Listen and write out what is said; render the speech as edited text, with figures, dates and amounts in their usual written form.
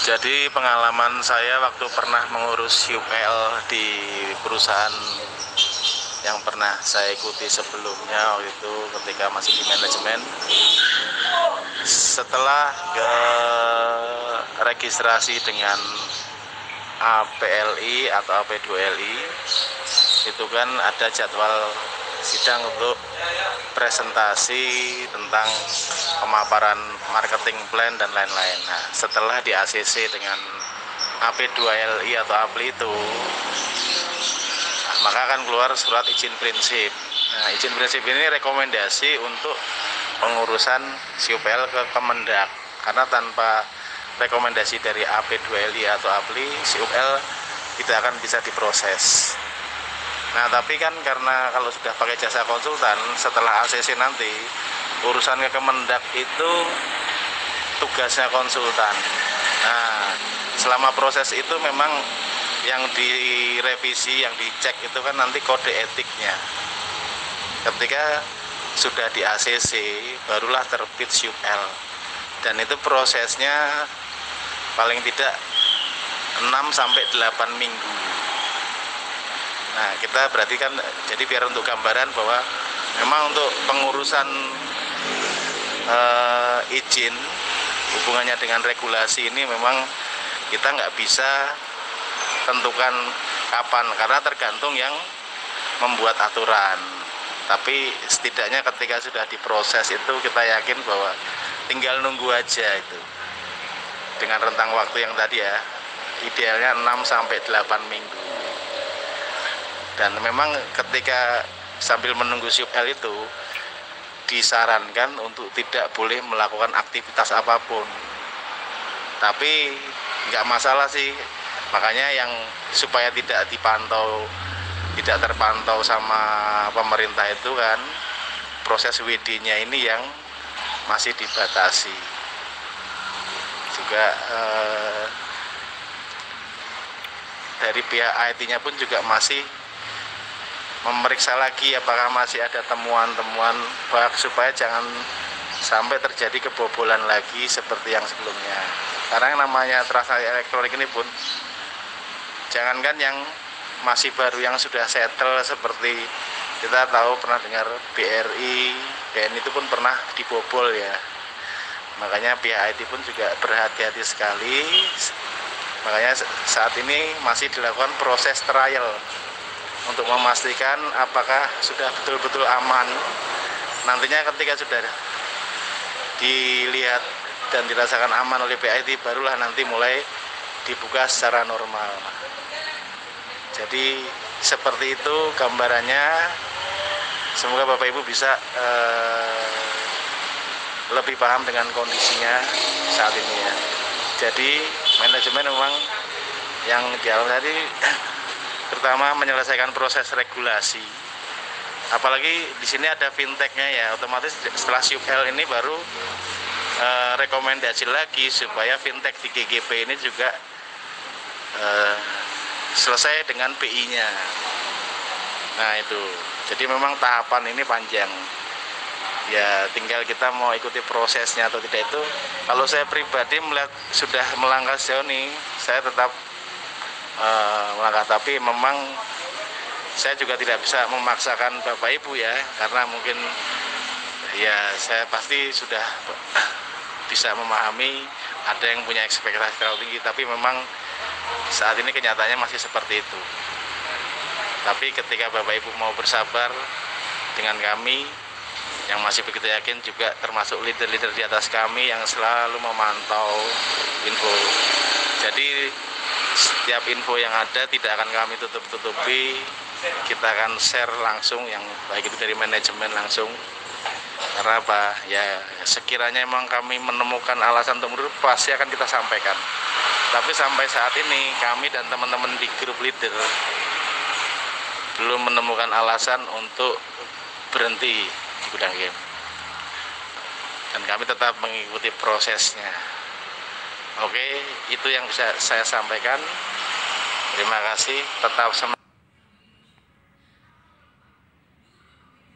Jadi pengalaman saya waktu pernah mengurus UPL di perusahaan yang pernah saya ikuti sebelumnya, waktu itu ketika masih di manajemen, setelah ke registrasi dengan APLI atau AP2LI, itu kan ada jadwal sidang untuk presentasi tentang pemaparan marketing plan dan lain-lain. Nah, setelah di ACC dengan AP2LI atau APLI itu, maka akan keluar surat izin prinsip. Nah, izin prinsip ini rekomendasi untuk pengurusan UPL ke Kemendak, karena tanpa rekomendasi dari AP2LI atau APLI, UPL tidak akan bisa diproses. Nah, tapi kan karena kalau sudah pakai jasa konsultan, setelah ACC nanti urusan ke Kemendak itu tugasnya konsultan. Nah, selama proses itu memang yang direvisi, yang dicek itu kan nanti kode etiknya. Ketika sudah di ACC, barulah terbit UPL. Dan itu prosesnya paling tidak 6-8 minggu. Nah, kita berarti kan, jadi biar untuk gambaran bahwa memang untuk pengurusan izin hubungannya dengan regulasi ini memang kita nggak bisa tentukan kapan, karena tergantung yang membuat aturan. Tapi setidaknya ketika sudah diproses itu kita yakin bahwa tinggal nunggu aja itu. Dengan rentang waktu yang tadi ya, idealnya 6-8 minggu. Dan memang ketika sambil menunggu UPL itu disarankan untuk tidak boleh melakukan aktivitas apapun. Tapi nggak masalah sih, makanya yang supaya tidak terpantau sama pemerintah itu kan proses WD-nya ini yang masih dibatasi. Juga dari pihak IT-nya pun juga masih memeriksa lagi apakah masih ada temuan-temuan bug supaya jangan sampai terjadi kebobolan lagi seperti yang sebelumnya. Karena yang namanya transaksi elektronik ini pun, jangankan yang masih baru, yang sudah settle seperti kita tahu pernah dengar BRI, BNI itu pun pernah dibobol ya. Makanya pihak IT pun juga berhati-hati sekali. Makanya saat ini masih dilakukan proses trial untuk memastikan apakah sudah betul-betul aman. Nantinya ketika sudah dilihat dan dirasakan aman oleh PIT, barulah nanti mulai dibuka secara normal. Jadi seperti itu gambarannya. Semoga Bapak Ibu bisa lebih paham dengan kondisinya saat ini ya. Jadi manajemen memang yang di awal tadi pertama menyelesaikan proses regulasi. Apalagi di sini ada fintechnya ya, otomatis setelah UPL ini baru rekomendasi lagi supaya fintech di GGP ini juga selesai dengan BI-nya. Nah itu, jadi memang tahapan ini panjang. Ya tinggal kita mau ikuti prosesnya atau tidak itu. Kalau saya pribadi melihat sudah melangkah sejauh ini, saya tetap melangkah, tapi memang saya juga tidak bisa memaksakan Bapak Ibu ya, karena mungkin ya saya pasti sudah bisa memahami ada yang punya ekspektasi terlalu tinggi, tapi memang saat ini kenyataannya masih seperti itu. Tapi ketika Bapak Ibu mau bersabar dengan kami yang masih begitu yakin, juga termasuk leader-leader di atas kami yang selalu memantau info. Jadi setiap info yang ada tidak akan kami tutup-tutupi, kita akan share langsung, yang baik itu dari manajemen langsung. Karena apa? Ya sekiranya memang kami menemukan alasan untuk mundur, pasti akan kita sampaikan. Tapi sampai saat ini kami dan teman-teman di grup leader belum menemukan alasan untuk berhenti di gudang game. Dan kami tetap mengikuti prosesnya. Oke, itu yang bisa saya sampaikan. Terima kasih, tetap semangat.